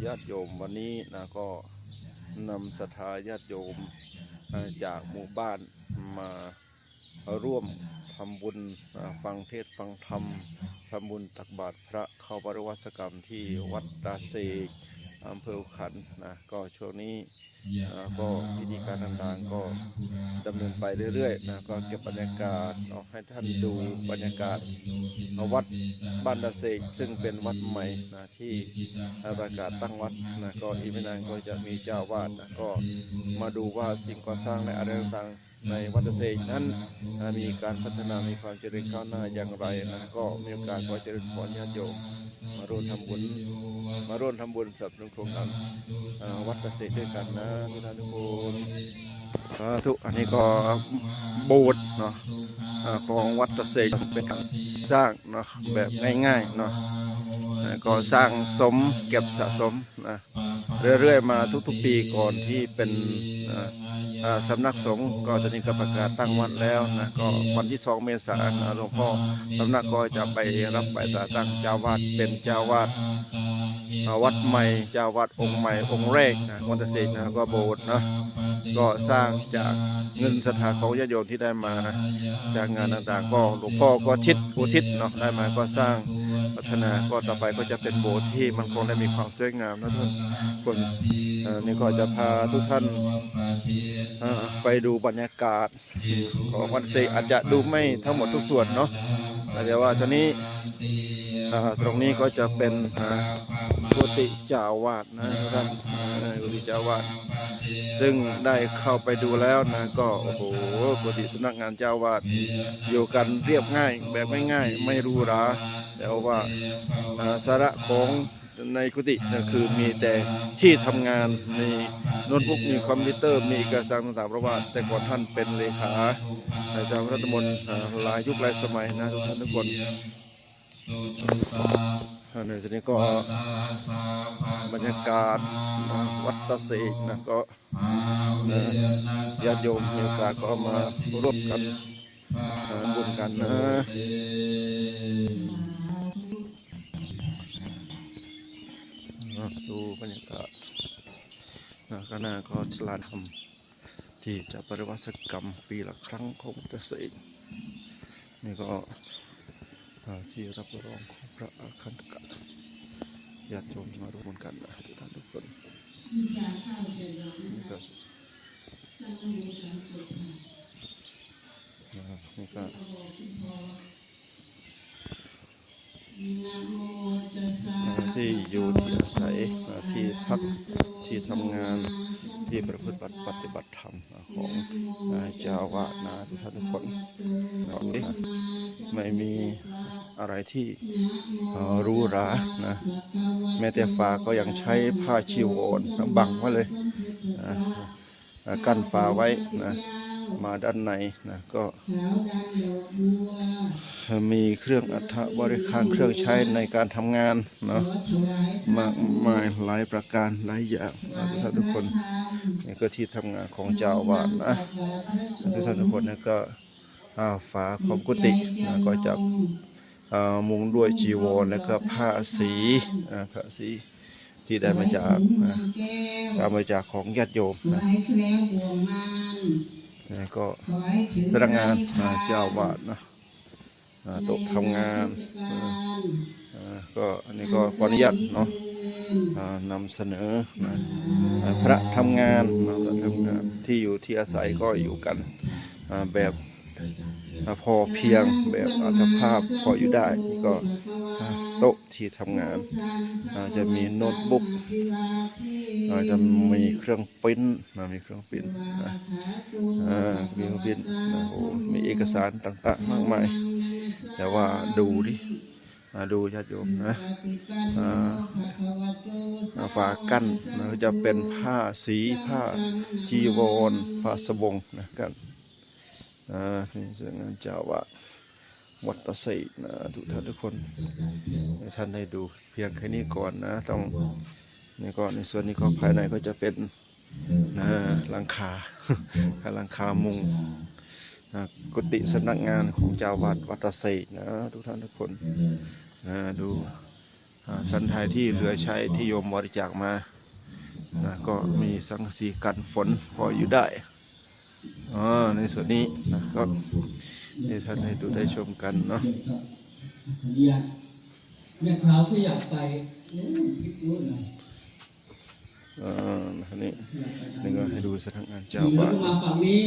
ญาติโยมวันนี้นะก็นำศรัทธาญาติโยมจากหมู่บ้านมาร่วมทำบุญฟังเทศน์ฟังธรรมทำบุญตักบาตรพระเข้าปริวาสกรรมที่วัดตาเซกอำเภอขันนะก็ช่วงนี้ก็พิธีการต่างๆก็ดำเนินไปเรื่อยๆนะก็เก็บบรรยากาศให้ท่านดูบรรยากาศวัดบ้านตาเซกซึ่งเป็นวัดใหม่นะที่ประกาศตั้งวัดนะก็อีกไม่นานก็จะมีเจ้าวาดนะก็มาดูว่าสิ่งก่อสร้างและอะไรต่างๆในวัดตาเซกนั้นมีการพัฒนามีความเจริญก้าวหน้าอย่างไรนะก็มีโอกาสขอเจริญพรญาติโยมมาร่วมทำบุญสนับสนุนโครงการวัดตาเซกด้วยกันนะทุกท่านทุกคนทุกอันนี้ก็โบสถ์เนาะของวัดตาเซกเป็นการสร้างเนาะแบบง่ายๆเนาะก็สร้างสมเก็บสะสมนะเรื่อยๆมาทุกๆปีก่อนที่เป็นสำนักสงฆ์ก็จะมีการประกาศตั้งวัดแล้วนะก็วันที่2 เมษายนหลวงพ่อสำนักก็จะไปรับไปตั้งเจ้าวาดเป็นเจ้าวาดวัดใหม่เจ้าวาดองค์ใหม่องค์แรกนะวัดตาเซกนะก็โบสถ์นะก็สร้างจากเงินศรัทธาของญาติโยมที่ได้มาจากงานต่างๆก็หลวงพ่อก็อุทิศเนาะได้มาก็สร้างพัฒนาก็ต่อไปก็จะเป็นโบสถ์ที่มันคงได้มีความสวยงามนะทุกคนนี่ก็จะพาทุกท่านไปดูบรรยากาศของวัดเซกอาจจะดูไม่ทั้งหมดทุกส่วนเนาะแต่ว่าตอนนี้ตรงนี้ก็จะเป็นกุฏิเจ้าวาดนะท่านกุฏิเจ้าวาดซึ่งได้เข้าไปดูแล้วนะก็โอ้โหกุฏิสำนักงานเจ้าวาดอยู่กันเรียบง่ายแบบง่ายๆไม่หรูหราแต่ว่าสาระของในกุฏินะคือมีแต่ที่ทำงานมีโน้ตบุ๊กมีคอมพิวเตอร์มีเอกสารต่างๆเพราะว่าแต่ก่อนท่านเป็นเลขาเจ้ารัฐมนตรีหลายยุคหลายสมัยนะทุกท่านทุกคนในที่นี้ก็บรรยากาศวัดตาเซกนะก็ญาติโยมมีโอกาสก็มาร่วมกันบุญกันนะดูบรรยากาศข้างหน้าก็ลานธรรมที่จะปริวาสกรรมปีละครั้งของวัดตาเซกนี่ก็ที่รับรองของพระอาคันตุกะญาติโยมมาร่วมกันนะทุกท่านทุกคนนี่ก็ที่อยู่ที่อาศัยที่พักที่ทำงานที่ประพฤติปฏิบัติธรรมของเจ้าวาดนะทุกท่านทุกคนไม่มีอะไรที่หรูหรานะแม้แต่ฝาก็ยังใช้ผ้าชีวรบังไว้เลยกั้นฝาไว้นะมาด้านในนะก็มีเครื่องอัฐบริการเครื่องใช้ในการทำงานเนาะมากมายหลายประการหลายอย่างนะทุกท่านทุกคนนี่ก็ที่ทำงานของเจ้าวาดนะทุกท่านทุกคนนี่ก็ฝาของกุฏินะก็จะมุงด้วยจีวรและก็ผ้าสีที่ได้มาจากการบริจาคของญาติโยมนะก็พนักงานเจ้าวาดนะโต๊ะทำงานก็อันนี้ก็ขออนุญาตเนาะนำเสนอนะพระทำงานที่อยู่ที่อาศัยก็อยู่กันแบบพอเพียงแบบอัตภาพพออยู่ได้ก็โต๊ะที่ทำงานจะมีโน้ตบุ๊กจะมีเครื่องปริ้นมีเครื่องปริ้นมีเอกสารต่างๆมากมายแต่ว่าดูญาติโยมนะฝากั้นจะเป็นผ้าสีผ้าจีวรผ้าสบงนะกันนี่สงานเจ้าวาดวัดตาเซกนะทุกท่านทุกคนท่านได้ดูเพียงแค่นี้ก่อนนะต้องนี่ก็ในส่วนนี้ก็ภายในก็จะเป็นหลังคาหลังคามุงกุฏิสำนักงานของเจ้าวาดวัดตาเซกนะทุกท่านทุกคนดู สันไทยที่เหลือใช้ที่โยมบริจาคมานะก็มีสังกะสีกันฝนพออยู่ได้ในส่วนนี้นะก็ให้ท่านให้ดูได้ชมกันเนาะเนี่ยเท้าขยับไปนู่นนะนี่ก็ให้ดูสถานการณ์เจ้า แล้ว บ้าน ก็มาฝั่งนี้